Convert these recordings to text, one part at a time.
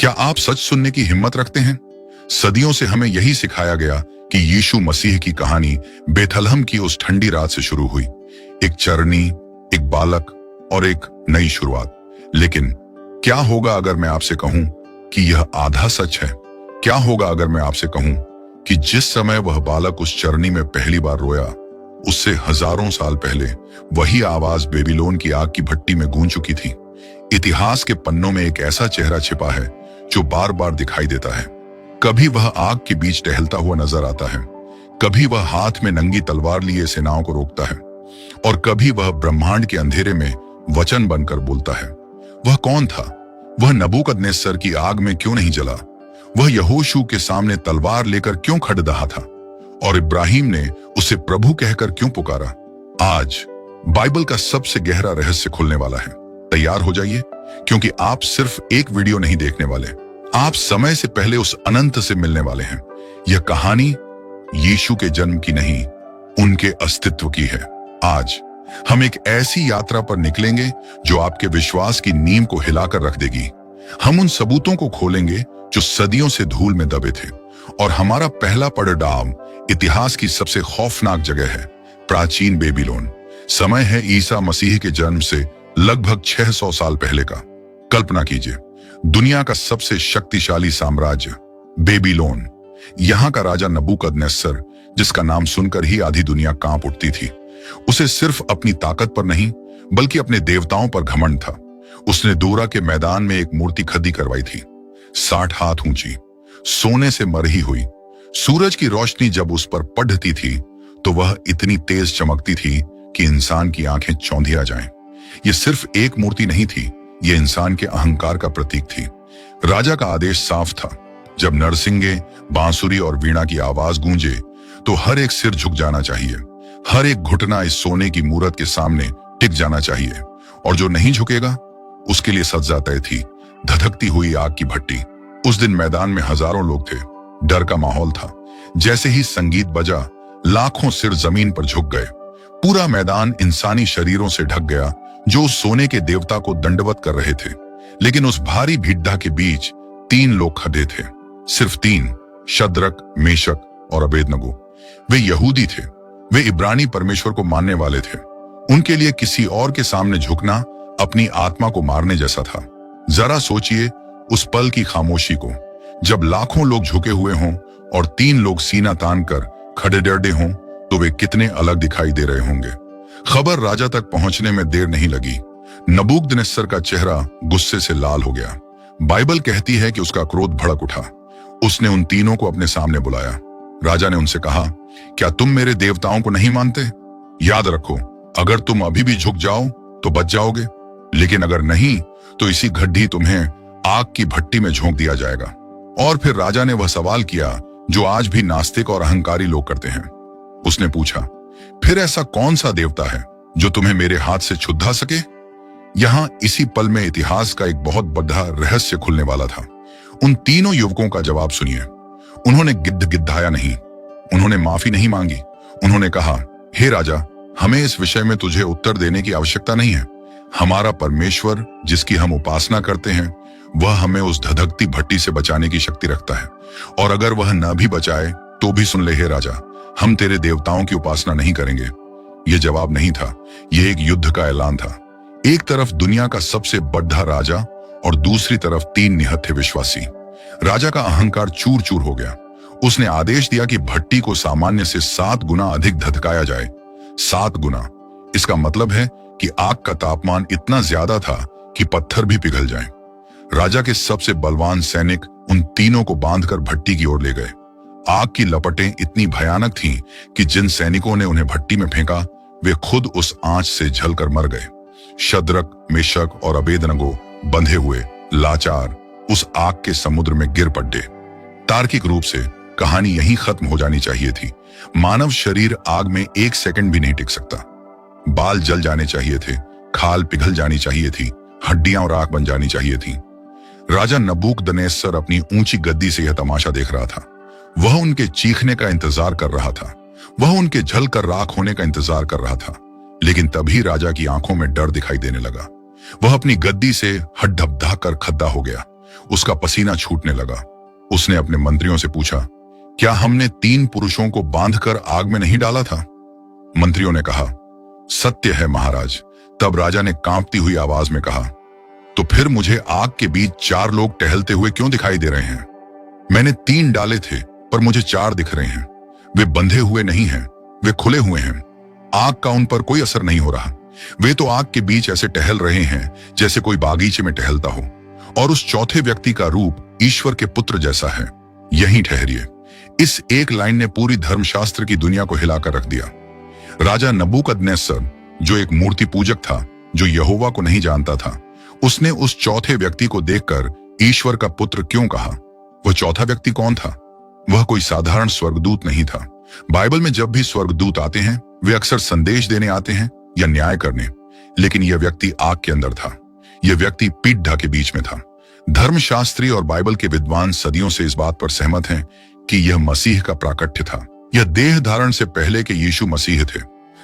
क्या आप सच सुनने की हिम्मत रखते हैं? सदियों से हमें यही सिखाया गया कि यीशु मसीह की कहानी बेथलहम की उस ठंडी रात से शुरू हुई। एक चरनी, एक बालक और एक नई शुरुआत। लेकिन क्या होगा अगर मैं आपसे कहूं कि यह आधा सच है? क्या होगा अगर मैं आपसे कहूं कि जिस समय वह बालक उस चरनी में पहली बार रोया, उससे हजारों साल पहले वही आवाज बेबीलोन की आग की भट्टी में गूंज चुकी थी। इतिहास के पन्नों में एक ऐसा चेहरा छिपा है जो बार बार दिखाई देता है। कभी वह आग के बीच टहलता हुआ नजर आता है, कभी वह हाथ में नंगी तलवार लिए सेनाओं को रोकता है, और कभी वह ब्रह्मांड के अंधेरे में वचन बनकर बोलता है। वह कौन था? वह नबूकदनेस्सर की आग में क्यों नहीं जला? वह यहोशू के सामने तलवार लेकर क्यों खड़दहा था? और इब्राहिम ने उसे प्रभु कहकर क्यों पुकारा? आज बाइबल का सबसे गहरा रहस्य खुलने वाला है। तैयार हो जाइए, क्योंकि आप सिर्फ एक वीडियो नहीं देखने वाले, आप समय से पहले उस अनंत से मिलने वाले हैं। यह कहानी यीशु के जन्म की नहीं, उनके अस्तित्व की है। आज हम एक ऐसी यात्रा पर निकलेंगे जो आपके विश्वास की नींव को हिलाकर रख देगी। हम उन सबूतों को खोलेंगे जो सदियों से धूल में दबे थे, और हमारा पहला पड़ाव इतिहास की सबसे खौफनाक जगह है, प्राचीन बेबीलोन। समय है ईसा मसीह के जन्म से लगभग 600 साल पहले का। कल्पना कीजिए, दुनिया का सबसे शक्तिशाली साम्राज्य बेबीलोन। यहां का राजा नबूकदनेस्सर, जिसका नाम सुनकर ही आधी दुनिया कांप उठती थी। उसे सिर्फ अपनी ताकत पर नहीं, बल्कि अपने देवताओं पर घमंड था। उसने दूरा के मैदान में एक मूर्ति खड़ी करवाई थी, 60 हाथ ऊंची, सोने से मरही हुई। सूरज की रोशनी जब उस पर पड़ती थी तो वह इतनी तेज चमकती थी कि इंसान की आंखें चौंधिया जाएं। यह सिर्फ एक मूर्ति नहीं थी, यह इंसान के अहंकार का प्रतीक थी। राजा का आदेश साफ था, जब नरसिंगे, बांसुरी और वीणा की आवाज गूंजे तो हर एक सिर झुक जाना चाहिए, हर एक घुटना इस सोने की मूरत के सामने टिक जाना चाहिए, और जो नहीं झुकेगा उसके लिए सजा तय थी, धधकती हुई आग की भट्टी। उस दिन मैदान में हजारों लोग थे, डर का माहौल था। जैसे ही संगीत बजा, लाखों सिर जमीन पर झुक गए। पूरा मैदान इंसानी शरीरों से ढक गया जो उस सोने के देवता को दंडवत कर रहे थे। लेकिन उस भारी भीड़ के बीच 3 लोग खड़े थे, सिर्फ 3, शद्रक, मेशक और अबेदनगो। वे यहूदी थे, वे इब्रानी परमेश्वर को मानने वाले थे। उनके लिए किसी और के सामने झुकना अपनी आत्मा को मारने जैसा था। जरा सोचिए उस पल की खामोशी को, जब लाखों लोग झुके हुए हों और 3 लोग सीना तान कर खड़े डरते हों, तो वे कितने अलग दिखाई दे रहे होंगे। खबर राजा तक पहुंचने में देर नहीं लगी। नबूकदनेस्सर का चेहरा गुस्से से लाल हो गया। बाइबल कहती है कि उसका क्रोध भड़क उठा। उसने उन तीनों को अपने सामने बुलाया। राजा ने उनसे कहा, क्या तुम मेरे देवताओं को नहीं मानते? याद रखो, अगर तुम अभी भी झुक जाओ तो बच जाओगे, लेकिन अगर नहीं तो इसी गड्ढी तुम्हें आग की भट्टी में झोंक दिया जाएगा। और फिर राजा ने वह सवाल किया जो आज भी नास्तिक और अहंकारी लोग करते हैं। उसने पूछा, फिर ऐसा कौन सा देवता है जो तुम्हें मेरे हाथ से छुड़ा सके? यहां इसी पल में इतिहास का एक बहुत बड़ा रहस्य खुलने वाला था। उन तीनों युवकों का जवाब सुनिए। उन्होंने गिद्धाया नहीं, उन्होंने माफी नहीं मांगी। उन्होंने कहा, हे राजा, हमें इस विषय में तुझे उत्तर देने की आवश्यकता नहीं है। हमारा परमेश्वर, जिसकी हम उपासना करते हैं, वह हमें उस धधकती भट्टी से बचाने की शक्ति रखता है, और अगर वह न भी बचाए तो भी सुन ले हे राजा, हम तेरे देवताओं की उपासना नहीं करेंगे। यह जवाब नहीं था, यह एक युद्ध का ऐलान था। एक तरफ दुनिया का सबसे बड़ा राजा और दूसरी तरफ 3 निहत्थे विश्वासी। राजा का अहंकार चूर चूर हो गया। उसने आदेश दिया कि भट्टी को सामान्य से 7 गुना अधिक धधकाया जाए। 7 गुना। इसका मतलब है कि आग का तापमान इतना ज्यादा था कि पत्थर भी पिघल जाएं। राजा के सबसे बलवान सैनिक उन तीनों को बांधकर भट्टी की ओर ले गए। आग की लपटें इतनी भयानक थीं कि जिन सैनिकों ने उन्हें भट्टी में फेंका, वे खुद उस आंच से जलकर मर गए। शद्रक, मेशक और अबेदनगो बंधे हुए, लाचार, उस आग के समुद्र में गिर पड़े। तार्किक रूप से कहानी यहीं खत्म हो जानी चाहिए थी। मानव शरीर आग में 1 सेकंड भी नहीं टिक सकता। बाल जल जाने चाहिए थे, खाल पिघल जानी चाहिए थी, हड्डियां और राख बन जानी चाहिए थी। राजा नबूकदनेस्सर अपनी ऊंची गद्दी से यह तमाशा देख रहा था। वह उनके चीखने का इंतजार कर रहा था, वह उनके जलकर राख होने का इंतजार कर रहा था। लेकिन तभी राजा की आंखों में डर दिखाई देने लगा। वह अपनी गद्दी से हड्डबडा कर खद्दा हो गया। उसका पसीना छूटने लगा। उसने अपने मंत्रियों से पूछा, क्या हमने 3 पुरुषों को बांधकर आग में नहीं डाला था? मंत्रियों ने कहा, सत्य है महाराज। तब राजा ने कांपती हुई आवाज में कहा, तो फिर मुझे आग के बीच 4 लोग टहलते हुए क्यों दिखाई दे रहे हैं? मैंने 3 डाले थे पर मुझे 4 दिख रहे हैं। वे बंधे हुए नहीं हैं, वे खुले हुए हैं। आग का उन पर कोई असर नहीं हो रहा। वे तो आग के बीच ऐसे टहल रहे हैं जैसे कोई बागीचे में टहलता हो। और उस चौथे व्यक्ति का रूप ईश्वर के पुत्र जैसा है। यहीं ठहरिए। इस एक लाइन ने पूरी धर्मशास्त्र की दुनिया को हिलाकर रख दिया। राजा नबूकदनेस्सर, जो एक मूर्ति पूजक था, जो यहोवा को नहीं जानता था, उसने उस चौथे व्यक्ति को देखकर ईश्वर का पुत्र क्यों कहा? वह चौथा व्यक्ति कौन था? वह कोई साधारण स्वर्गदूत नहीं था। बाइबल में जब भी स्वर्गदूत आते हैं, वे अक्सर संदेश देने आते हैं या न्याय करने, लेकिन यह व्यक्ति आग के अंदर था। यह व्यक्ति पीढ़ा के बीच में था। धर्मशास्त्री और बाइबल के विद्वान सदियों से इस बात पर सहमत हैं कि यह मसीह का प्राकट्य था। यह देह धारण से पहले के यीशु मसीह थे।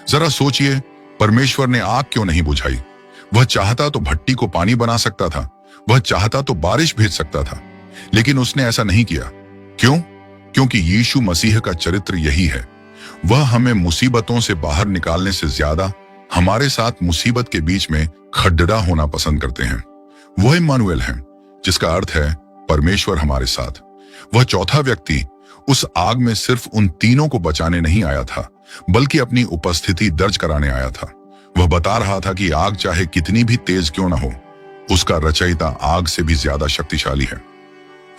जरा सोचिए, परमेश्वर ने आग क्यों नहीं बुझाई? वह चाहता तो भट्टी को पानी बना सकता था, वह चाहता तो बारिश भेज सकता था, लेकिन उसने ऐसा नहीं किया। क्यों? क्योंकि यीशु मसीह का चरित्र यही है। वह हमें मुसीबतों से बाहर निकालने से ज्यादा हमारे साथ मुसीबत के बीच में खड्डा होना पसंद करते हैं। वह इम्मानुएल है, जिसका अर्थ है परमेश्वर हमारे साथ। वह चौथा व्यक्ति उस आग में सिर्फ उन तीनों को बचाने नहीं आया था, बल्कि अपनी उपस्थिति दर्ज कराने आया था। वह बता रहा था कि आग चाहे कितनी भी तेज क्यों न हो, उसका रचयिता आग से भी ज्यादा शक्तिशाली है।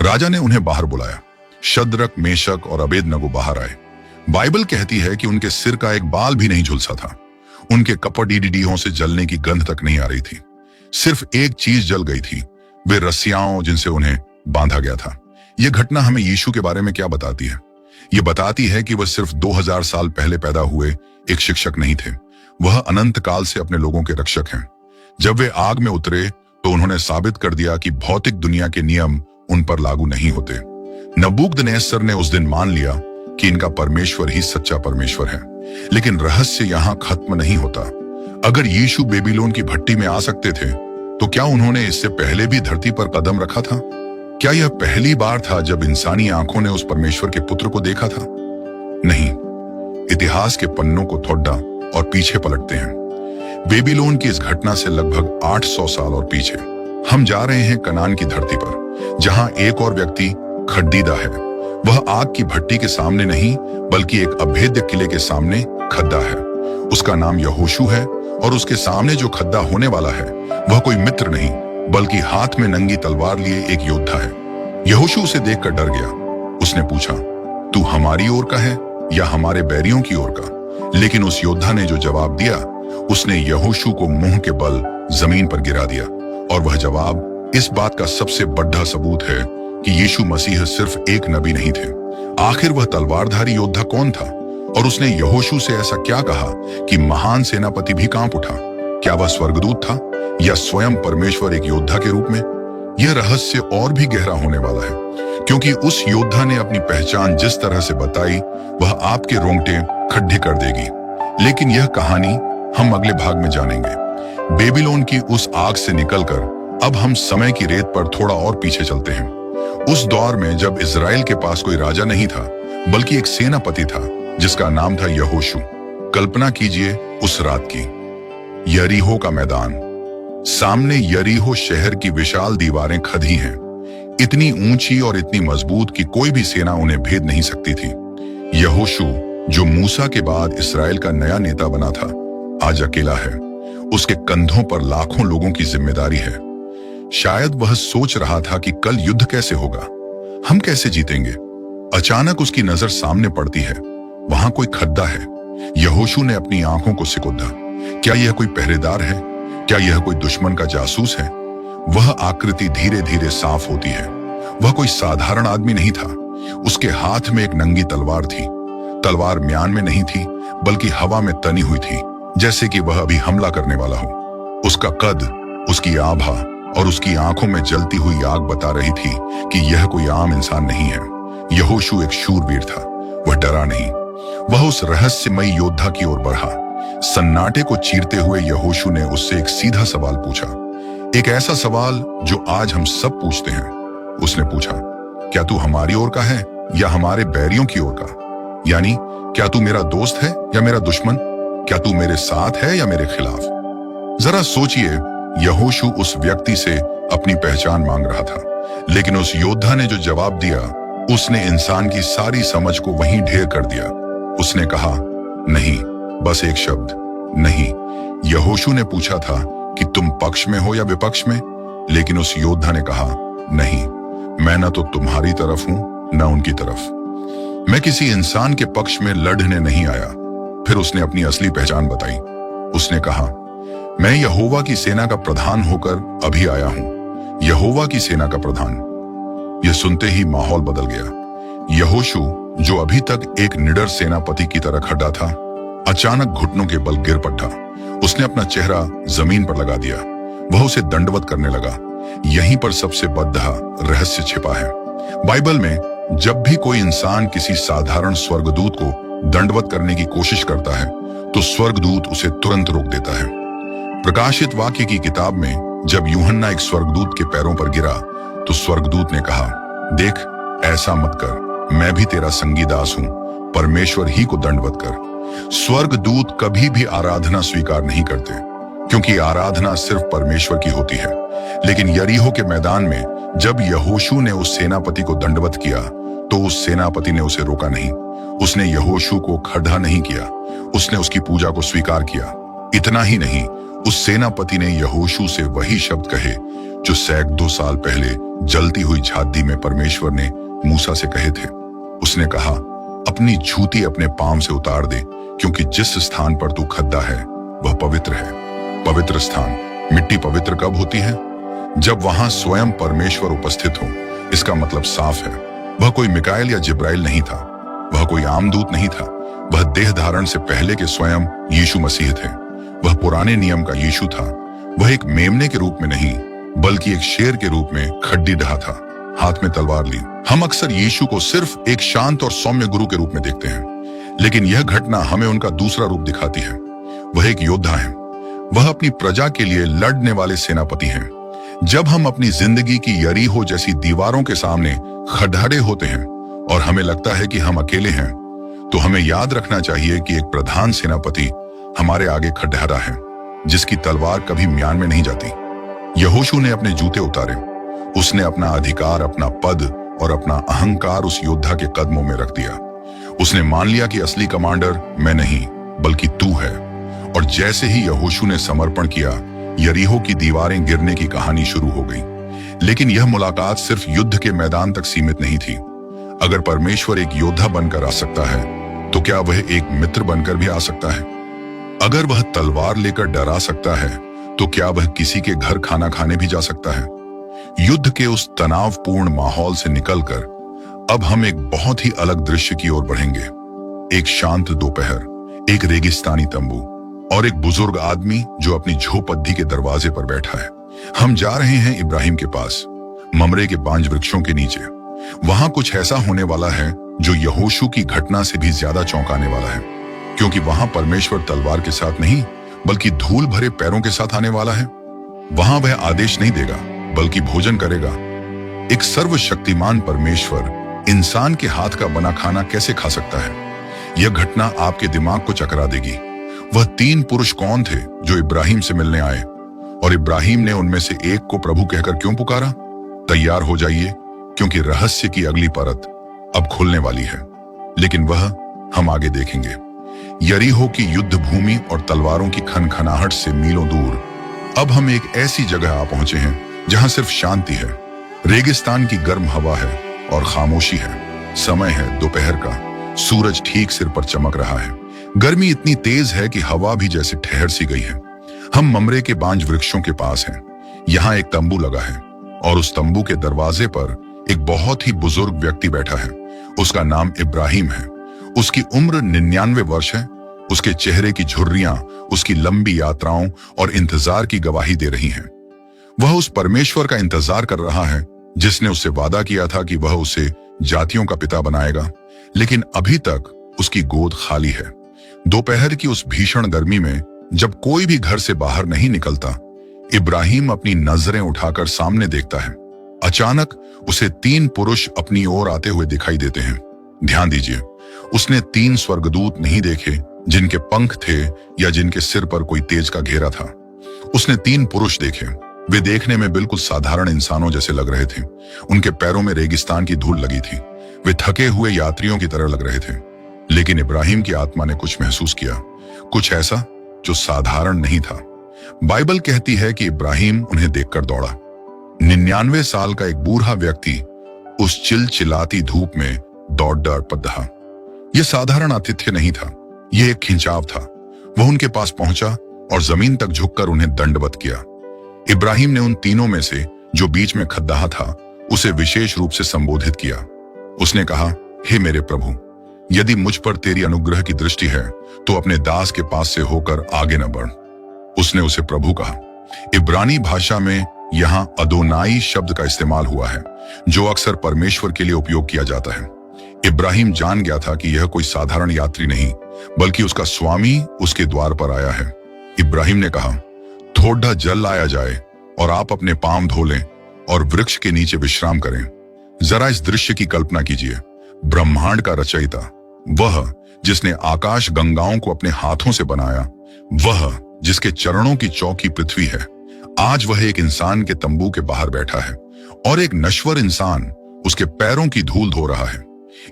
राजा ने उन्हें बाहर बुलाया। शद्रक, मेशक और अबेदनगो बाहर आए। बाइबल कहती है कि उनके सिर का एक बाल भी नहीं झुलसा था। उनके कपड़ीडीहों से जलने की गंध तक नहीं आ रही थी। सिर्फ एक चीज जल गई थी, वे रस्सियां जिनसे उन्हें बांधा गया था। यह घटना हमें यीशु के बारे में क्या बताती है? यह बताती है कि वह सिर्फ 2000 साल पहले पैदा हुए एक शिक्षक नहीं थे, वह अनंत काल से अपने लोगों के रक्षक हैं। जब वे आग में उतरे तो उन्होंने साबित कर दिया कि भौतिक दुनिया के नियम उन पर लागू नहीं होते। नबूकदनेस्सर ने उस दिन मान लिया कि इनका परमेश्वर ही सच्चा परमेश्वर है। लेकिन रहस्य यहां खत्म नहीं होता। अगर यीशु बेबीलोन की भट्टी में आ सकते थे, तो क्या उन्होंने इससे पहले भी धरती पर कदम रखा था? क्या यह पहली बार था जब इंसानी आंखों ने उस परमेश्वर के पुत्र को देखा था? नहीं। इतिहास के पन्नों को थोड़ा और पीछे पलटते हैं। बेबीलोन की इस घटना से लगभग 800 साल और पीछे हम जा रहे हैं कनान की धरती पर, जहां एक और व्यक्ति खड्डीदा है। वह आग की भट्टी के सामने नहीं, बल्कि एक अभेद्य किले के सामने खड्डा है। उसका नाम यहोशू है, और उसके सामने जो खड्डा होने वाला है वह कोई मित्र नहीं, बल्कि हाथ में नंगी तलवार लिए एक योद्धा है। यहोशू उसे देखकर डर गया। उसने पूछा, तू हमारी ओर का है या हमारे बैरियों की ओर का? लेकिन उस योद्धा ने जो जवाब दिया, उसने यहोशू को मुंह के बल जमीन पर गिरा दिया। और वह जवाब इस बात का सबसे बड़ा सबूत है कि यीशु मसीह सिर्फ एक नबी नहीं थे। आखिर वह तलवारधारी योद्धा कौन था? और उसने यहोशू से ऐसा क्या कहा कि महान सेनापति भी कांप उठा? क्या वह स्वर्गदूत था या स्वयं परमेश्वर एक योद्धा के रूप में? यह रहस्य और भी गहरा होने वाला है, क्योंकि उस योद्धा ने अपनी पहचान जिस तरह से बताई, वह आपके रोंगटे खड्डे कर देगी। लेकिन यह कहानी हम अगले भाग में जानेंगे। बेबीलोन की उस आग से निकलकर अब हम समय की रेत पर थोड़ा और पीछे चलते हैं। उस दौर में जब इजराइल के पास कोई राजा नहीं था, बल्कि एक सेनापति था जिसका नाम था यहोशू। कल्पना कीजिए उस रात की। यरीहो का मैदान, सामने यरीहो शहर की विशाल दीवारें खड़ी हैं, इतनी ऊंची और इतनी मजबूत कि कोई भी सेना उन्हें भेद नहीं सकती थी। यहोशू, जो मूसा के बाद इस्राएल का नया नेता बना था, आज अकेला है। उसके कंधों पर लाखों लोगों की जिम्मेदारी है। शायद वह सोच रहा था कि कल युद्ध कैसे होगा, हम कैसे जीतेंगे। अचानक उसकी नजर सामने पड़ती है। वहां कोई खड्डा है। यहोशू ने अपनी आंखों को सिकुड़ा। क्या यह कोई पहरेदार है? क्या यह कोई दुश्मन का जासूस है? वह आकृति धीरे धीरे साफ होती है। वह कोई साधारण आदमी नहीं था। उसके हाथ में एक नंगी तलवार थी। तलवार म्यान में नहीं थी, बल्कि हवा में तनी हुई थी, जैसे कि वह अभी हमला करने वाला हो। उसका कद, उसकी आभा और उसकी आंखों में जलती हुई आग बता रही थी कि यह कोई आम इंसान नहीं है। यहोशू एक शूरवीर था। वह डरा नहीं। वह उस रहस्यमयी योद्धा की ओर बढ़ा। सन्नाटे को चीरते हुए यहोशू ने उससे एक सीधा सवाल पूछा, एक ऐसा सवाल जो आज हम सब पूछते हैं, उसने पूछा, क्या तू हमारी ओर का है या हमारे बैरियों की ओर का? यानी क्या तू मेरा दोस्त है या मेरा दुश्मन? क्या तू मेरे साथ है या मेरे खिलाफ? जरा सोचिए, यहोशू उस व्यक्ति से अपनी पहचान मांग रहा था, लेकिन उस योद्धा ने जो जवाब दिया, उसने इंसान की सारी समझ को वहीं ढेर कर दिया। उसने कहा, नहीं, बस एक शब्द, नहीं। यहोशू ने पूछा था कि तुम पक्ष में हो या विपक्ष में, लेकिन उस योद्धा ने कहा, नहीं, मैं न तो तुम्हारी तरफ हूं न उनकी तरफ। मैं किसी इंसान के पक्ष में लड़ने नहीं आया। फिर उसने अपनी असली पहचान बताई। उसने कहा, मैं यहोवा की सेना का प्रधान होकर अभी आया हूं। यहोवा की सेना का प्रधान। यह सुनते ही माहौल बदल गया। यहोशू, जो अभी तक एक निडर सेनापति की तरह खड़ा था, अचानक घुटनों के बल गिर पड़ा। उसने अपना चेहरा जमीन पर लगा दिया। वह उसे दंडवत करने लगा। यहीं पर सबसे बड़ा रहस्य छिपा है। बाइबल में जब भी कोई इंसान किसी साधारण स्वर्गदूत को दंडवत करने की कोशिश करता है, तो स्वर्गदूत उसे तुरंत रोक देता है। प्रकाशित वाक्य की किताब में जब यूहन्ना एक स्वर्गदूत के पैरों पर गिरा, तो स्वर्गदूत ने कहा, देख, ऐसा मत कर, मैं भी तेरा संगी दास हूं, परमेश्वर ही को दंडवत कर। स्वर्गदूत कभी भी आराधना स्वीकार नहीं करते, क्योंकि आराधना सिर्फ परमेश्वर की होती है। लेकिन यरीहो के मैदान में जब यहोशू ने उस सेनापति को दंडवत किया, तो उस सेनापति ने उसे रोका नहीं। उसने यहोशू को खड़ा नहीं किया, उसने उसकी पूजा को स्वीकार किया। इतना ही नहीं, उस सेनापति ने यहोशू से वही शब्द कहे जो सैकड़ों साल पहले जलती हुई झाड़ी में परमेश्वर ने मूसा से कहे थे। उसने कहा, अपनी जूती अपने पांव से उतार दे, क्योंकि जिस स्थान पर तू खड़ा है वह पवित्र है। पवित्र स्थान, मिट्टी पवित्र कब होती है? जब वहां स्वयं परमेश्वर उपस्थित हो। इसका मतलब साफ है, वह कोई मिकाएल या जिब्राइल नहीं था, वह कोई आम दूत नहीं था। वह देह धारण से पहले के स्वयं यीशु मसीह थे। वह पुराने नियम का यीशु था। वह एक मेमने के रूप में नहीं, बल्कि एक शेर के रूप में खड्डी ढहा था, हाथ में तलवार ली। हम अक्सर यीशु को सिर्फ एक शांत और सौम्य गुरु के रूप में देखते हैं, लेकिन यह घटना हमें उनका दूसरा रूप दिखाती है। वह एक योद्धा है। वह अपनी प्रजा के लिए लड़ने वाले सेनापति हैं। जब हम अपनी जिंदगी की यरीहो जैसी दीवारों के सामने खड़े होते हैं और हमें लगता है कि हम अकेले हैं, तो हमें याद रखना चाहिए कि एक प्रधान सेनापति हमारे आगे खड़ा है, जिसकी तलवार कभी म्यान में नहीं जाती। यहोशू ने अपने जूते उतारे। उसने अपना अधिकार, अपना पद और अपना अहंकार उस योद्धा के कदमों में रख दिया। उसने मान लिया कि असली कमांडर मैं नहीं, बल्कि तू है। और जैसे ही यहोशू ने समर्पण किया, यरीहो की दीवारें गिरने की कहानी शुरू हो गई। लेकिन यह मुलाकात सिर्फ युद्ध के मैदान तक सीमित नहीं थी। अगर परमेश्वर एक योद्धा बनकर आ सकता है, तो क्या वह एक मित्र बनकर भी आ सकता है? अगर वह तलवार लेकर डरा सकता है, तो क्या वह किसी के घर खाना खाने भी जा सकता है? युद्ध के उस तनावपूर्ण माहौल से निकलकर अब हम एक बहुत ही अलग दृश्य की ओर बढ़ेंगे। एक शांत दोपहर, एक रेगिस्तानी तंबू और एक बुजुर्ग आदमी जो अपनी झोपड़ी के दरवाजे पर बैठा है। हम जा रहे हैं इब्राहिम के पास, ममरे के बांज वृक्षों के नीचे। वहां कुछ ऐसा होने वाला है जो यहोशू की घटना से भी ज्यादा चौंकाने वाला है, क्योंकि वहां परमेश्वर तलवार के साथ नहीं, बल्कि धूल भरे पैरों के साथ आने वाला है। वहां वह आदेश नहीं देगा, बल्कि भोजन करेगा। एक सर्वशक्तिमान परमेश्वर इंसान के हाथ का बना खाना कैसे खा सकता है? यह घटना आपके दिमाग को चकरा देगी। वह 3 पुरुष कौन थे जो इब्राहिम से मिलने आए, और इब्राहिम ने उनमें से एक को प्रभु कहकर क्यों पुकारा? तैयार हो जाइए, क्योंकि रहस्य की अगली परत अब खुलने वाली है। लेकिन वह हम आगे देखेंगे। यरीहो की युद्ध भूमि और तलवारों की खनखनाहट से मीलों दूर अब हम एक ऐसी जगह आ पहुंचे हैं जहां सिर्फ शांति है। रेगिस्तान की गर्म हवा है और खामोशी है। समय है दोपहर का। सूरज ठीक सिर पर चमक रहा है। गर्मी इतनी तेज है कि हवा भी जैसे ठहर सी गई है। हम ममरे के बांज वृक्षों के पास हैं। यहाँ एक तंबू लगा है और उस तंबू के दरवाजे पर एक बहुत ही बुजुर्ग व्यक्ति बैठा है। उसका नाम इब्राहिम है। उसकी उम्र 99 वर्ष है। उसके चेहरे की झुर्रियां उसकी लंबी यात्राओं और इंतजार की गवाही दे रही हैं। वह उस परमेश्वर का इंतजार कर रहा है जिसने उससे वादा किया था कि वह उसे जातियों का पिता बनाएगा। लेकिन अभी तक उसकी गोद खाली है। दोपहर की उस भीषण गर्मी में जब कोई भी घर से बाहर नहीं निकलता, इब्राहिम अपनी नजरें उठाकर सामने देखता है। अचानक उसे 3 पुरुष अपनी ओर आते हुए दिखाई देते हैं। ध्यान दीजिए, उसने 3 स्वर्गदूत नहीं देखे जिनके पंख थे या जिनके सिर पर कोई तेज का घेरा था। उसने 3 पुरुष देखे। वे देखने में बिल्कुल साधारण इंसानों जैसे लग रहे थे। उनके पैरों में रेगिस्तान की धूल लगी थी। वे थके हुए यात्रियों की तरह लग रहे थे। लेकिन इब्राहिम की आत्मा ने कुछ महसूस किया, कुछ ऐसा जो साधारण नहीं था। बाइबल कहती है कि इब्राहिम उन्हें देखकर दौड़ा। 99 साल का एक बूढ़ा व्यक्ति उस चिलचिलाती धूप में दौड़ पड़ा। यह साधारण आतिथ्य नहीं था, यह एक खिंचाव था। वह उनके पास पहुंचा और जमीन तक झुककर उन्हें दंडवत किया। इब्राहिम ने उन तीनों में से जो बीच में खद्दाह था उसे विशेष रूप से संबोधित किया। उसने कहा, हे मेरे प्रभु, यदि मुझ पर तेरी अनुग्रह की दृष्टि है तो अपने दास के पास से होकर आगे न बढ़। उसने उसे प्रभु कहा। इब्रानी भाषा में यहाँ अदोनाई शब्द का इस्तेमाल हुआ है, जो अक्सर परमेश्वर के लिए उपयोग किया जाता है। इब्राहिम जान गया था कि यह कोई साधारण यात्री नहीं, बल्कि उसका स्वामी उसके द्वार पर आया है। इब्राहिम ने कहा, थोड़ा जल लाया जाए और आप अपने पांव धो लें और वृक्ष के नीचे विश्राम करें। जरा इस दृश्य की कल्पना कीजिए। ब्रह्मांड का रचयिता, वह जिसने आकाश गंगाओं को अपने हाथों से बनाया, वह जिसके चरणों की चौकी पृथ्वी है, आज वह एक इंसान के तंबू के बाहर बैठा है और एक नश्वर इंसान उसके पैरों की धूल धो रहा है।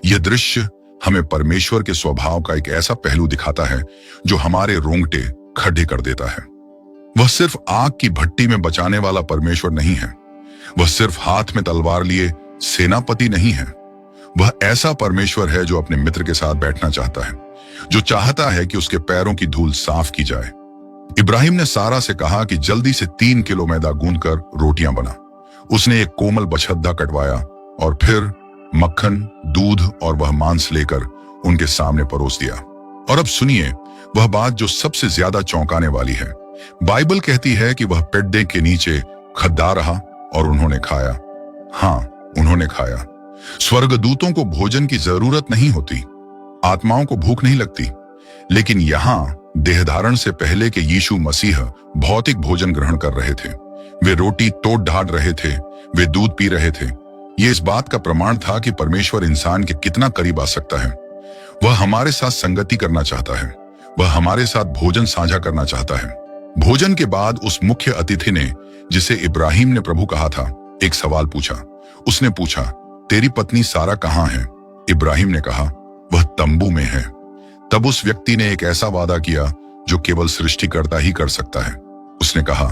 यह दृश्य हमें परमेश्वर के स्वभाव का एक ऐसा पहलू दिखाता है जो हमारे रोंगटे खड़े कर देता है। वह सिर्फ आग की भट्टी में बचाने वाला परमेश्वर नहीं है। वह सिर्फ हाथ में तलवार लिए सेनापति नहीं है। वह ऐसा परमेश्वर है जो अपने मित्र के साथ बैठना चाहता है, जो चाहता है कि उसके पैरों की धूल साफ की जाए। इब्राहिम ने सारा से कहा कि जल्दी से 3 किलो मैदा गूंथकर रोटियां बना। उसने एक कोमल बछद्दा कटवाया और फिर मक्खन, दूध और वह मांस लेकर उनके सामने परोस दिया। और अब सुनिए वह बात जो सबसे ज्यादा चौंकाने वाली है। बाइबल कहती है कि वह पेड्डे के नीचे खद्दा रहा और उन्होंने खाया। हाँ, उन्होंने खाया। स्वर्गदूतों को भोजन की जरूरत नहीं होती, आत्माओं को भूख नहीं लगती, लेकिन यहां देहधारण से पहले के यीशु मसीह भौतिक भोजन ग्रहण कर रहे थे। वे रोटी तोड़ ढाड़ रहे थे, वे दूध पी रहे थे। यह इस बात का प्रमाण था कि परमेश्वर इंसान के कितना करीब आ सकता है। वह हमारे साथ संगति करना चाहता है, वह हमारे साथ भोजन साझा करना चाहता है। भोजन के बाद उस मुख्य अतिथि ने, जिसे इब्राहिम ने प्रभु कहा था, एक सवाल पूछा। उसने पूछा, तेरी पत्नी सारा कहाँ है? इब्राहिम ने कहा, वह तंबू में है। तब उस व्यक्ति ने एक ऐसा वादा किया जो केवल सृष्टिकर्ता ही कर सकता है। उसने कहा,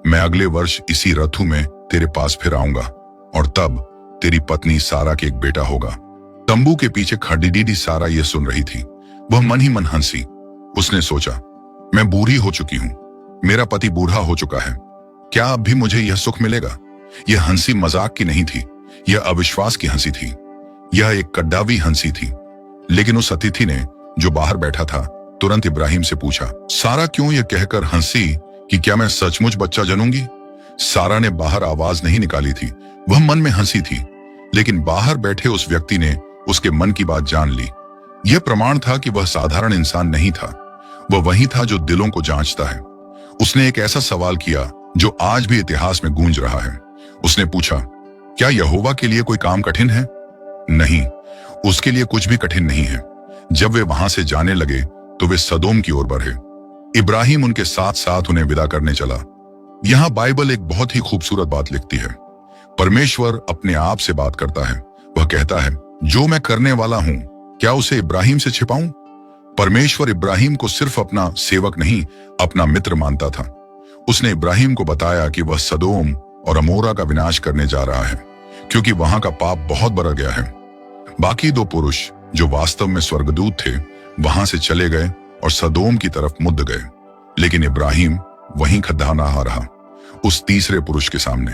मैं अगले वर्ष इसी ऋतु में तेरे पास फिर आऊंगा और तब तेरी पत्नी सारा के एक बेटा होगा। तंबू के पीछे खड़ी सारा यह सुन रही थी। वह मन ही मन हंसी। उसने सोचा, मैं बूढ़ी हो चुकी हूं, मेरा पति बूढ़ा हो चुका है, क्या अब भी मुझे यह सुख मिलेगा? यह हंसी मजाक की नहीं थी, यह अविश्वास की हंसी थी। यह एक कड्डावी हंसी थी। लेकिन उस अतिथि ने, जो बाहर बैठा था, तुरंत इब्राहिम से पूछा, सारा क्यों यह कहकर हंसी कि क्या मैं सचमुच बच्चा जनूंगी? सारा ने बाहर आवाज नहीं निकाली थी, वह मन में हंसी थी। लेकिन बाहर बैठे उस व्यक्ति ने उसके मन की बात जान ली। यह प्रमाण था कि वह साधारण इंसान नहीं था, वह वही था जो दिलों को जांचता है। उसने एक ऐसा सवाल किया जो आज भी इतिहास में गूंज रहा है। उसने पूछा, क्या यहोवा के लिए कोई काम कठिन है? नहीं, उसके लिए कुछ भी कठिन नहीं है। जब वे वहां से जाने लगे तो वे सदोम की ओर बढ़े। इब्राहिम उनके साथ साथ उन्हें विदा करने चला। यहां बाइबल एक बहुत ही खूबसूरत बात लिखती है। परमेश्वर अपने आप से बात करता है। वह कहता है, जो मैं करने वाला हूं, क्या उसे इब्राहिम से छिपाऊं? परमेश्वर इब्राहिम को सिर्फ अपना सेवक नहीं, अपना मित्र मानता था। उसने इब्राहिम को बताया कि वह सदोम और अमोरा का विनाश करने जा रहा है, क्योंकि वहां का पाप बहुत बढ़ गया है। बाकी 2 पुरुष जो वास्तव में स्वर्गदूत थे, वहां से चले गए और सदोम की तरफ मुड़ गए। लेकिन इब्राहिम वहीं खद्दा नहा रहा, उस तीसरे पुरुष के सामने।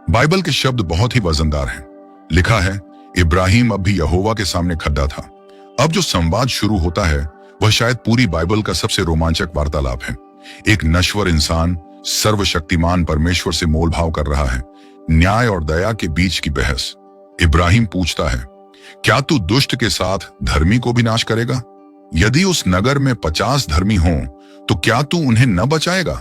बाइबल के शब्द बहुत ही वजनदार हैं। लिखा है, इब्राहिम अब भी यहोवा के सामने खड्डा था। अब जो संवाद शुरू होता है वह शायद पूरी बाइबल का सबसे रोमांचक वार्तालाप है। एक नश्वर इंसान सर्वशक्तिमान परमेश्वर से मोलभाव कर रहा है। न्याय और दया के बीच की बहस। इब्राहिम पूछता है, क्या तू दुष्ट के साथ धर्मी को भी नाश करेगा? यदि उस नगर में 50 धर्मी हों तो क्या तू उन्हें न बचाएगा?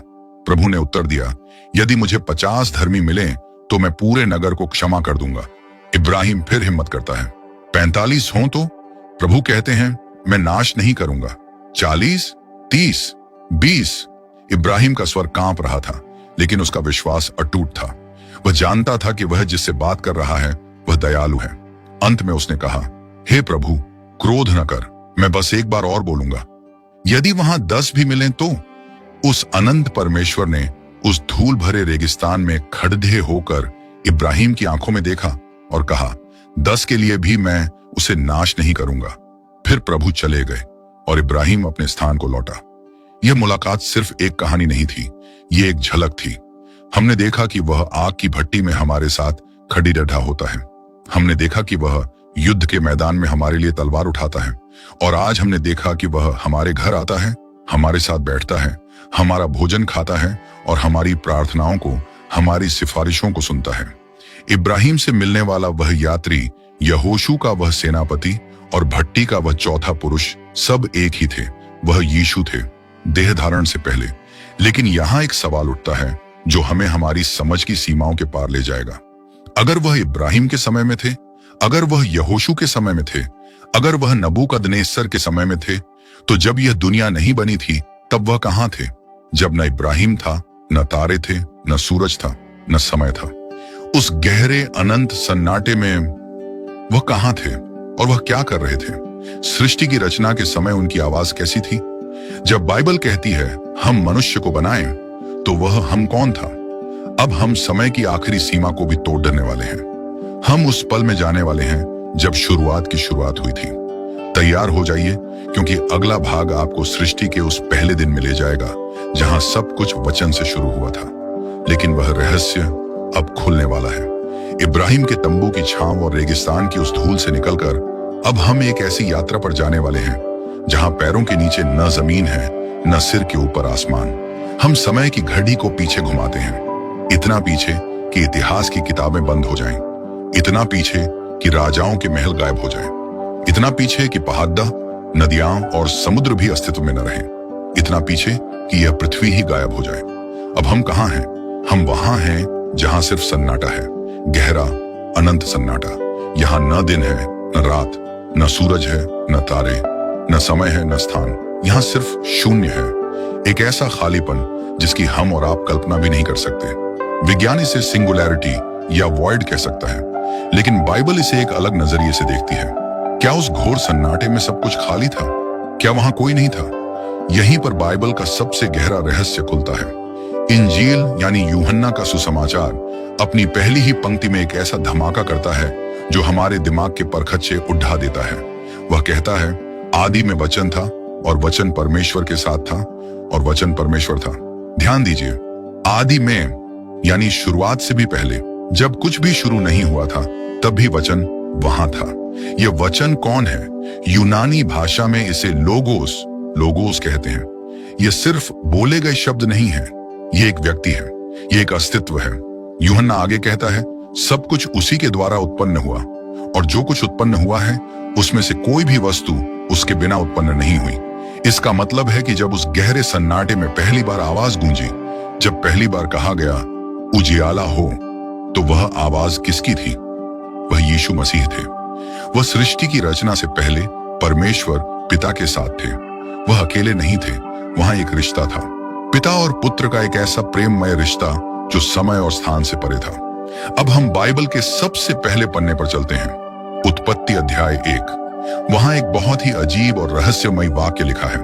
प्रभु ने उत्तर दिया, यदि मुझे 50 धर्मी मिलें तो मैं पूरे नगर को क्षमा कर दूंगा। इब्राहिम फिर हिम्मत करता है। 45 हों तो? प्रभु कहते हैं, मैं नाश नहीं करूंगा। 40, 30, 20। इब्राहिम का स्वर कांप रहा था, लेकिन उसका विश्वास अटूट था। वह जानता था कि वह जिससे बात कर रहा है वह दयालु है। अंत में उसने कहा, हे प्रभु, क्रोध न कर, मैं बस एक बार और बोलूंगा। यदि वहां 10 भी मिलें तो? उस अनंत परमेश्वर ने उस धूल भरे रेगिस्तान में खड़े होकर इब्राहिम की आंखों में देखा और कहा, 10 के लिए भी मैं उसे नाश नहीं करूंगा। फिर प्रभु चले गए और इब्राहिम अपने स्थान को लौटा। यह मुलाकात सिर्फ एक कहानी नहीं थी, ये एक झलक थी। हमने देखा कि वह आग की भट्टी में हमारे साथ खड़ी डटा होता है। हमने देखा कि वह युद्ध के मैदान में हमारे लिए तलवार उठाता है। और आज हमने देखा कि वह हमारे घर आता है, हमारे साथ बैठता है, हमारा भोजन खाता है और हमारी प्रार्थनाओं को, हमारी सिफारिशों को सुनता है। इब्राहिम से मिलने वाला वह यात्री, यहोशू का वह सेनापति और भट्टी का वह चौथा पुरुष सब एक ही थे। वह यीशु थे, देह धारण से पहले। लेकिन यहां एक सवाल उठता है जो हमें हमारी समझ की सीमाओं के पार ले जाएगा। अगर वह इब्राहिम के समय में थे, अगर वह यहोशू के समय में थे, अगर वह नबूकदनेस्सर के समय में थे, तो जब यह दुनिया नहीं बनी थी तब वह कहां थे? जब न इब्राहिम था, न तारे थे, न सूरज था, न समय था। उस गहरे अनंत सन्नाटे में वह कहां थे और वह क्या कर रहे थे? सृष्टि की रचना के समय उनकी आवाज कैसी थी? जब बाइबल कहती है हम मनुष्य को बनाएं, तो वह हम कौन था? अब हम समय की आखिरी सीमा को भी तोड़ देने वाले हैं। हम उस पल में जाने वाले हैं जब शुरुआत की शुरुआत हुई थी। तैयार हो जाइए, क्योंकि अगला भाग आपको सृष्टि के उस पहले दिन में ले जाएगा जहां सब कुछ वचन से शुरू हुआ था। लेकिन वह रहस्य अब खुलने वाला है। इब्राहिम के तंबू की छांव और रेगिस्तान की उस धूल से निकलकर अब हम एक ऐसी यात्रा पर जाने वाले हैं जहां पैरों के नीचे न जमीन है, न सिर के ऊपर आसमान। हम समय की घड़ी को पीछे घुमाते हैं, इतना पीछे कि इतिहास की किताबें बंद हो जाएं, इतना पीछे कि राजाओं के महल गायब हो जाएं, इतना पीछे कि पहाड़, नदियां और समुद्र भी अस्तित्व में न रहें, इतना पीछे कि यह पृथ्वी ही गायब हो जाए। अब हम कहां हैं? हम वहां हैं जहां सिर्फ सन्नाटा है, गहरा अनंत सन्नाटा। यहां न दिन है, न रात, न सूरज है, न तारे, न समय है, न स्थान। यहां सिर्फ शून्य है, एक ऐसा खालीपन जिसकी हम और आप कल्पना भी नहीं कर सकते। विज्ञान इसे सिंगुलैरिटी या वॉइड कह सकता है, लेकिन बाइबल इसे एक अलग नजरिए से देखती है। क्या उस घोर सन्नाटे में सब कुछ खाली था? क्या वहां कोई नहीं था? यहीं पर बाइबल का सबसे गहरा रहस्य खुलता है। इंजील यानी यूहन्ना का सुसमाचार अपनी पहली ही पंक्ति में एक ऐसा धमाका करता है जो हमारे दिमाग के परखच्चे उठा देता है। वह कहता है, आदि में वचन था और वचन परमेश्वर के साथ था और वचन परमेश्वर था। ध्यान दीजिए, आदि में यानी शुरुआत से भी पहले, जब कुछ भी शुरू नहीं हुआ था तब भी वचन वहां था। यह वचन कौन है? यूनानी भाषा में इसे लोगोस कहते हैं। यह सिर्फ बोले गए शब्द नहीं है, यह एक व्यक्ति है, यह एक अस्तित्व है। यूहन्ना आगे कहता है, सब कुछ उसी के द्वारा उत्पन्न हुआ और जो कुछ उत्पन्न हुआ है उसमें से कोई भी वस्तु उसके बिना उत्पन्न नहीं हुई। इसका मतलब है कि जब उस गहरे सन्नाटे में पहली बार आवाज गूंजी, जब पहली बार कहा गया उजियाला हो, तो वह आवाज किसकी थी? वह यीशु मसीह थे। वह सृष्टि की रचना से पहले परमेश्वर पिता के साथ थे। वह अकेले नहीं थे, वहां एक रिश्ता था, पिता और पुत्र का एक ऐसा प्रेममय रिश्ता जो समय और स्थान से परे था। अब हम बाइबल के सबसे पहले पन्ने पर चलते हैं, उत्पत्ति अध्याय 1। वहां एक बहुत ही अजीब और रहस्यमय वाक्य लिखा है।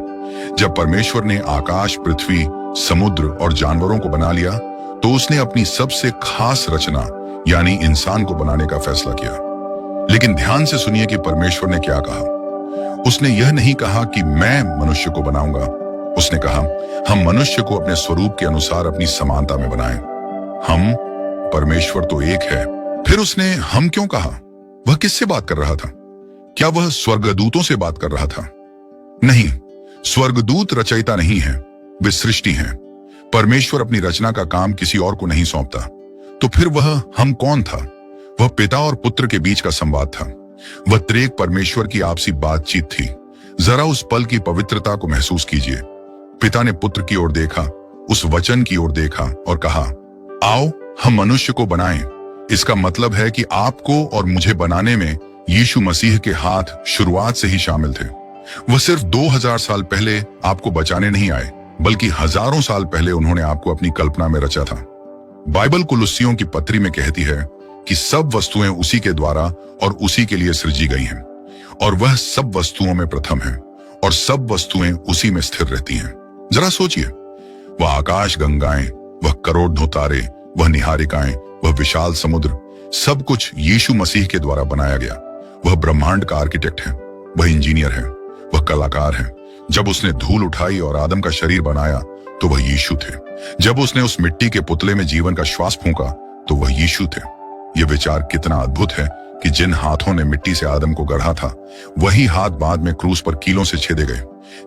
जब परमेश्वर ने आकाश, पृथ्वी, समुद्र और जानवरों को बना लिया, तो उसने अपनी सबसे खास रचना यानी इंसान को बनाने का फैसला किया। लेकिन ध्यान से सुनिए कि परमेश्वर ने क्या कहा। उसने यह नहीं कहा कि मैं मनुष्य को बनाऊंगा। उसने कहा, हम मनुष्य को अपने स्वरूप के अनुसार अपनी समानता में बनाएं। हम, परमेश्वर तो एक है। फिर उसने हम क्यों कहा? वह किससे बात कर रहा था? क्या वह स्वर्गदूतों से बात कर रहा था? नहीं, स्वर्गदूत रचयिता नहीं है, वे सृष्टि हैं। परमेश्वर अपनी रचना का काम किसी और को नहीं सौंपता। तो फिर वह हम कौन था? वह पिता और पुत्र के बीच का संवाद था। वह त्रेक परमेश्वर की आपसी बातचीत थी। जरा उस पल की पवित्रता को महसूस कीजिए। पिता ने पुत्र की ओर देखा, उस वचन की ओर देखा और कहा, आओ हम मनुष्य को बनाएं, इसका मतलब है कि आपको और मुझे बनाने में यीशु मसीह के हाथ शुरुआत से ही शामिल थे। वह सिर्फ 2000 साल पहले आपको बचाने नहीं आए, बल्कि हजारों साल पहले उन्होंने आपको अपनी कल्पना में रचा था। बाइबल कुलुस्सियों की पत्री में कहती है कि सब वस्तुएं उसी के द्वारा और उसी के लिए सृजी गई हैं, और वह सब वस्तुओं में प्रथम है, और सब वस्तुएं उसी में स्थिर रहती हैं। जरा सोचिए, वह आकाश गंगाएं, वह करोड़ों तारे, वह निहारिकाएं, वह विशाल समुद्र, सब कुछ यीशु मसीह के द्वारा बनाया गया। वह ब्रह्मांड का आर्किटेक्ट है, वह इंजीनियर है, वह कलाकार है। जब उसने धूल उठाई और आदम का शरीर बनाया तो वह यीशु थे। जब उसने उस मिट्टी के पुतले में जीवन का श्वास फूंका तो वह यीशु थे। यह विचार कितना अद्भुत है कि जिन हाथों ने मिट्टी से आदम को गढ़ा था, वही हाथ बाद में क्रूस पर कीलों से छेदे गए।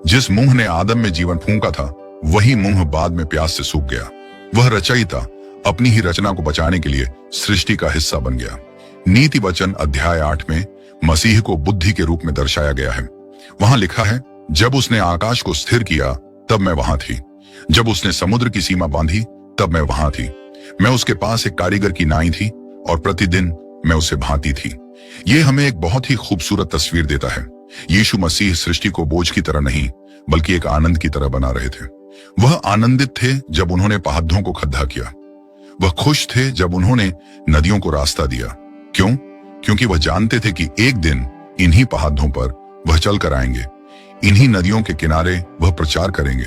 जिस मुंह ने आदम में जीवन फूंका था, वही मुंह बाद में प्यास से सूख गया। वह रचयिता अपनी ही रचना को बचाने के लिए सृष्टि का हिस्सा बन गया। नीति वचन अध्याय 8 में मसीह को बुद्धि के रूप में दर्शाया गया है। वहां लिखा है, जब उसने आकाश को स्थिर किया तब मैं वहां थी, जब उसने समुद्र की सीमा बांधी तब मैं वहां थी। मैं उसके पास एक कारीगर की नाई थी और प्रतिदिन मैं उसे भांती थी। यह हमें एक बहुत ही खूबसूरत तस्वीर देता है। यीशु मसीह सृष्टि को बोझ की तरह नहीं, बल्कि एक आनंद की तरह बना रहे थे। वह आनंदित थे जब उन्होंने पहाड़ों को खद्दा किया। वह खुश थे जब उन्होंने नदियों को रास्ता दिया। क्यों? क्योंकि वह जानते थे कि एक दिन इन्हीं पहाड़ों पर वह चल कर आएंगे, इन्हीं नदियों के किनारे वह प्रचार करेंगे,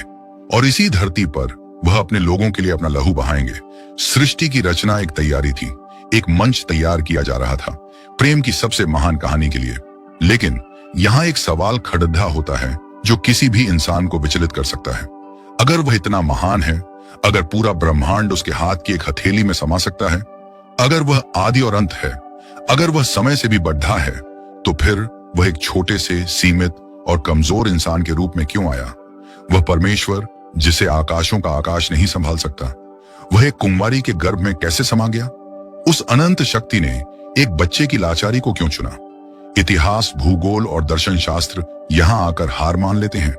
और इसी धरती पर वह अपने लोगों के लिए अपना लहू बहाएंगे। सृष्टि की रचना एक तैयारी थी, एक मंच तैयार किया जा रहा था प्रेम की सबसे महान कहानी के लिए। लेकिन यहाँ एक सवाल खड़ा होता है जो किसी भी इंसान को विचलित कर सकता है। अगर वह इतना महान है, अगर पूरा ब्रह्मांड उसके हाथ की एक हथेली में समा सकता है, अगर वह आदि और अंत है, अगर वह समय से भी बढ़ा है, तो फिर वह एक छोटे से सीमित और कमजोर इंसान के रूप में क्यों आया? वह परमेश्वर जिसे आकाशों का आकाश नहीं संभाल सकता, वह एक कुंवारी के गर्भ में कैसे समा गया? उस अनंत शक्ति ने एक बच्चे की लाचारी को क्यों चुना? इतिहास, भूगोल और दर्शन शास्त्र यहां आकर हार मान लेते हैं,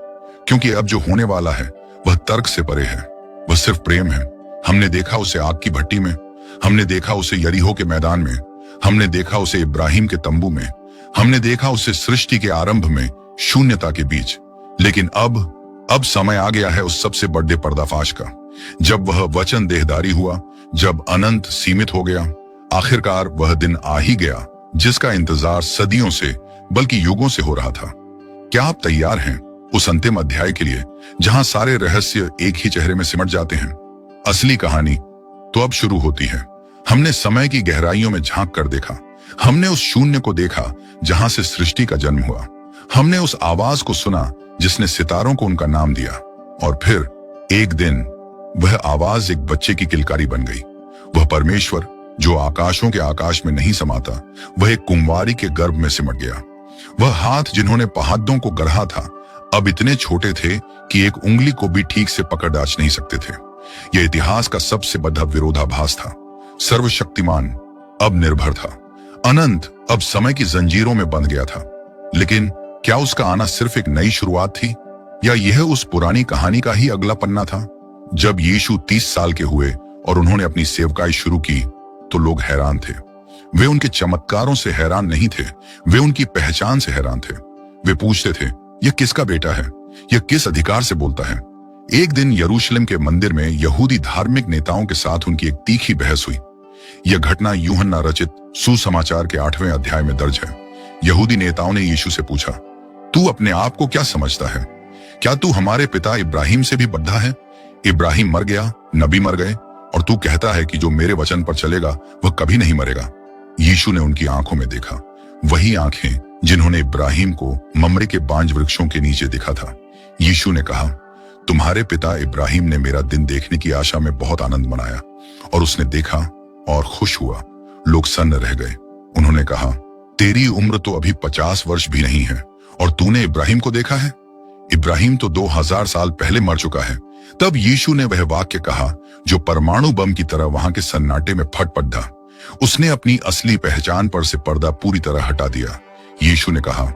क्योंकि अब जो होने वाला है वह तर्क से परे है। वह सिर्फ प्रेम है। हमने देखा उसे आग की भट्टी में, हमने देखा उसे यरीहो के मैदान में, हमने देखा उसे इब्राहिम के तंबू में, हमने देखा उसे सृष्टि के आरंभ में शून्यता के बीच। लेकिन अब समय आ गया है उस सबसे बड़े पर्दाफाश का, जब वह वचन देहधारी हुआ, जब अनंत सीमित हो गया। आखिरकार वह दिन आ ही गया जिसका इंतजार सदियों से बल्कि युगों से हो रहा था। क्या आप तैयार हैं उस अंतिम अध्याय के लिए जहां सारे रहस्य एक ही चेहरे में सिमट जाते हैं? असली कहानी तो अब शुरू होती है। हमने समय की गहराइयों में झांक कर देखा, हमने उस शून्य को देखा जहां से सृष्टि का जन्म हुआ, हमने उस आवाज को सुना जिसने सितारों को उनका नाम दिया, और फिर एक दिन वह आवाज एक बच्चे की किलकारी बन गई। वह परमेश्वर जो आकाशों के आकाश में नहीं समाता, वह एक कुंवारी के गर्भ में सिमट गया। वह हाथ जिन्होंने पहाड़ों को गढ़ा था अब इतने छोटे थे कि एक उंगली को भी ठीक से पकड़ दाच नहीं सकते थे। यह इतिहास का सबसे बड़ा विरोधाभास था। सर्वशक्तिमान अब निर्भर था, अनंत अब समय की जंजीरों में बंध गया था। लेकिन क्या उसका आना सिर्फ एक नई शुरुआत थी, या यह उस पुरानी कहानी का ही अगला पन्ना था? जब यीशु 30 साल के हुए और उन्होंने अपनी सेवकाई शुरू की तो लोग हैरान थे। वे उनके चमत्कारों से हैरान नहीं थे, वे उनकी पहचान से हैरान थे। वे पूछते थे, यह किसका बेटा है? यह किस अधिकार से बोलता है? एक दिन यरूशलेम के मंदिर में यहूदी धार्मिक नेताओं के साथ उनकी एक तीखी बहस हुई। यह घटना यूहन्ना रचित सुसमाचार के 8वें अध्याय में दर्ज है। यहूदी नेताओं ने यीशु से पूछा, तू अपने आप को क्या समझता है? क्या तू हमारे पिता इब्राहिम से भी बड़ा है? इब्राहिम मर गया, नबी मर गए, और तू कहता है कि जो मेरे वचन पर चलेगा वह कभी नहीं मरेगा। यीशु ने उनकी आंखों में देखा, वही आंखें जिन्होंने इब्राहिम को ममरे के बांज वृक्षों के नीचे देखा था। यीशु ने कहा, तुम्हारे पिता इब्राहिम ने मेरा दिन देखने की आशा में बहुत आनंद मनाया, और उसने देखा और खुश हुआ। लोग सन्न रह गए। उन्होंने कहा, तेरी उम्र तो अभी 50 वर्ष भी नहीं है और तूने इब्राहिम को देखा है? इब्राहिम तो 2000 साल पहले मर चुका है। तब यीशु ने वह वाक्य कहा जो परमाणु बम की तरह वहां के सन्नाटे में फट पड़ा। उसने अपनी असली पहचान पर से पर्दा पूरी तरह हटा दिया। यीशु ने कहा,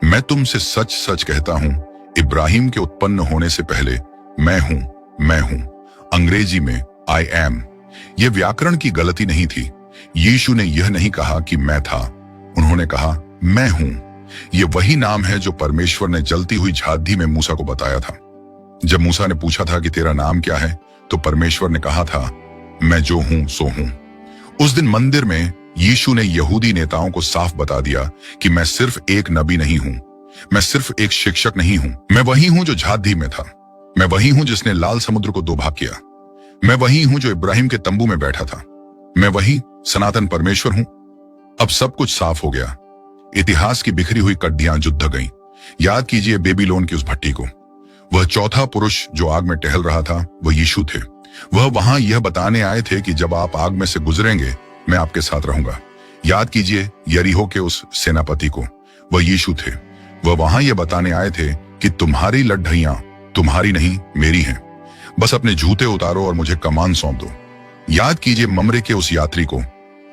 मैं तुमसे सच सच कहता हूं, इब्राहिम के उत्पन्न होने से पहले मैं हूं। अंग्रेजी में आई एम। यह व्याकरण की गलती नहीं थी। यीशु ने यह नहीं कहा कि मैं था, उन्होंने कहा मैं हूं। यह वही नाम है जो परमेश्वर ने जलती हुई झाड़ी में मूसा को बताया था। जब मूसा ने पूछा था कि तेरा नाम क्या है, तो परमेश्वर ने कहा था, मैं जो हूं सो हूं। उस दिन मंदिर में यीशु ने यहूदी नेताओं को साफ बता दिया कि मैं सिर्फ एक नबी नहीं हूं, मैं सिर्फ एक शिक्षक नहीं हूं, मैं वही हूं जो झाड़ी में था, मैं वही हूं जिसने लाल समुद्र को दो भाग किया, मैं वही हूं जो इब्राहिम के तंबू में बैठा था, मैं वही सनातन परमेश्वर हूं। अब सब कुछ साफ हो गया। इतिहास की बिखरी हुई कड्डियां जुड़ गईं। याद कीजिए बेबीलोन की उस भट्टी को। वह चौथा पुरुष जो आग में टहल रहा था वह यीशु थे। वह वहां यह बताने आए थे कि जब आप आग में से गुजरेंगे मैं आपके साथ रहूंगा। याद कीजिए यरीहो के उस सेनापति को, वह यीशु थे। वह वहां यह बताने आए थे कि तुम्हारी लड़ाइयां तुम्हारी नहीं मेरी हैं। बस अपने जूते उतारो और मुझे कमान सौंप दो। याद कीजिए ममरे के उस यात्री को,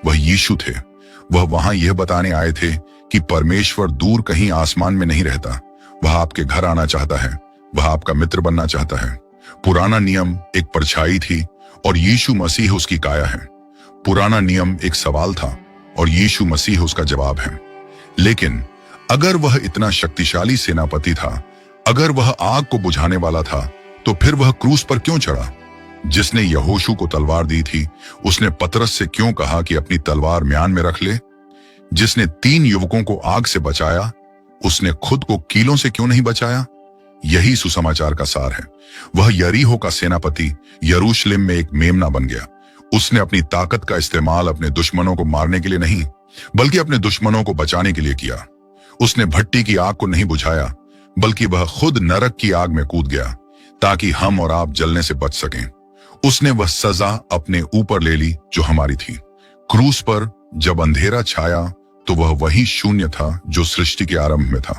वह यीशु थे। वह वहां यह बताने आए थे कि परमेश्वर दूर कहीं आसमान में नहीं रहता, वह आपके घर आना चाहता है, वह आपका मित्र बनना चाहता है। पुराना नियम एक परछाई थी और यीशु मसीह उसकी काया है। पुराना नियम एक सवाल था और यीशु मसीह उसका जवाब है। लेकिन अगर वह इतना शक्तिशाली सेनापति था, अगर वह आग को बुझाने वाला था, तो फिर वह क्रूस पर क्यों चढ़ा? जिसने यहोशू को तलवार दी थी, उसने पतरस से क्यों कहा कि अपनी तलवार म्यान में रख ले? जिसने 3 युवकों को आग से बचाया, उसने खुद को कीलों से क्यों नहीं बचाया? यही सुसमाचार का सार है। वह यरीहो का सेनापति यरूशलेम में एक मेमना बन गया। उसने अपनी ताकत का इस्तेमाल अपने दुश्मनों को मारने के लिए नहीं, बल्कि अपने दुश्मनों को बचाने के लिए किया। उसने भट्टी की आग को नहीं बुझाया, बल्कि वह खुद नरक की आग में कूद गया ताकि हम और आप जलने से बच सकें। उसने वह सजा अपने ऊपर ले ली जो हमारी थी। क्रूस पर जब अंधेरा छाया तो वह वही शून्य था जो सृष्टि के आरंभ में था,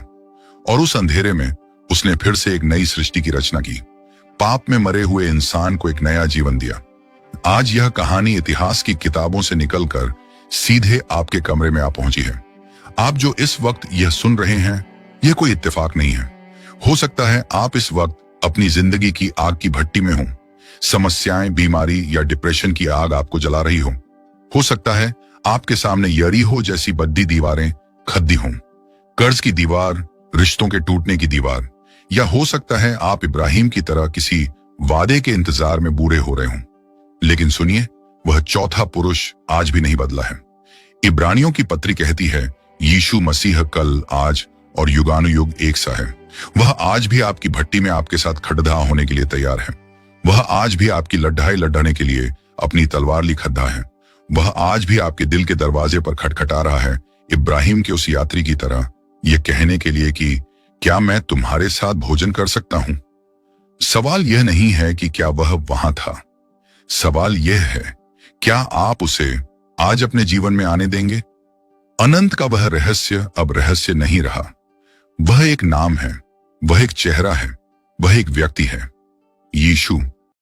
और उस अंधेरे में उसने फिर से एक नई सृष्टि की रचना की। पाप में मरे हुए इंसान को एक नया जीवन दिया। आज यह कहानी इतिहास की किताबों से निकलकर सीधे आपके कमरे में आ पहुंची है। आप जो इस वक्त यह सुन रहे हैं, यह कोई इत्तेफाक नहीं है। हो सकता है आप इस वक्त अपनी जिंदगी की आग की भट्टी में हो। समस्याएं, बीमारी या डिप्रेशन की आग आपको जला रही हो सकता है आपके सामने यरीहो जैसी बद्दी दीवारें खद्दी हों, कर्ज की दीवार, रिश्तों के टूटने की दीवार, या हो सकता है आप इब्राहिम की तरह किसी वादे के इंतजार में बूढ़े हो रहे हों। लेकिन सुनिए, वह चौथा पुरुष आज भी नहीं बदला है। इब्रानियों की पत्री कहती है, यीशु मसीह कल, आज और युगानुयुग एक सा है। वह आज भी आपकी भट्टी में आपके साथ खड़धा होने के लिए तैयार है। वह आज भी आपकी लड़ाई लड़ने के लिए अपनी तलवार ली खड़ा है। वह आज भी आपके दिल के दरवाजे पर खटखटा रहा है, इब्राहिम के उस यात्री की तरह, यह कहने के लिए कि क्या मैं तुम्हारे साथ भोजन कर सकता हूं? सवाल यह नहीं है कि क्या वह वहां था। सवाल यह है, क्या आप उसे आज अपने जीवन में आने देंगे? अनंत का वह रहस्य अब रहस्य नहीं रहा। वह एक नाम है, वह एक चेहरा है, वह एक व्यक्ति है, यीशु।